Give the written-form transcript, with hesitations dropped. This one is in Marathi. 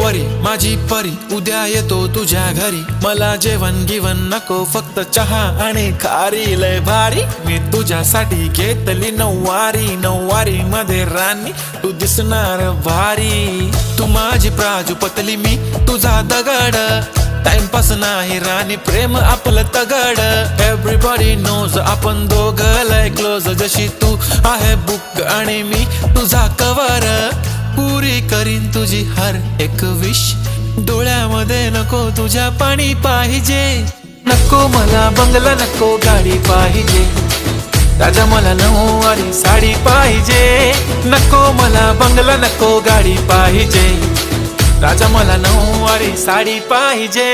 परी माझी परी उद्या येतो तुझ्या घरी, मला जेवण गिवण नको फक्त चहा आणि खारी, लय भारी मी तुझ्यासाठी घेतली नऊवारी, नऊवारी मध्ये राणी तू दिसणार भारी, तू माझी प्राजूपतली मी तुझा दगड, टाइमपास नाही राणी प्रेम आपलं तगड, एव्हरीबॉडी नोज आपण दोघं लय क्लोज, जशी तू आहे बुक आणि मी तुझा कवर, पुरी करीन तुझी हर एक विश, डोळ्यामध्ये नको तुझ्या पाणी पाहिजे, नको मला बंगला नको गाडी पाहिजे, राजा मला नऊवारी साडी पाहिजे, नको मला बंगला नको गाडी पाहिजे, राजा मला नऊवारी साडी पाहिजे।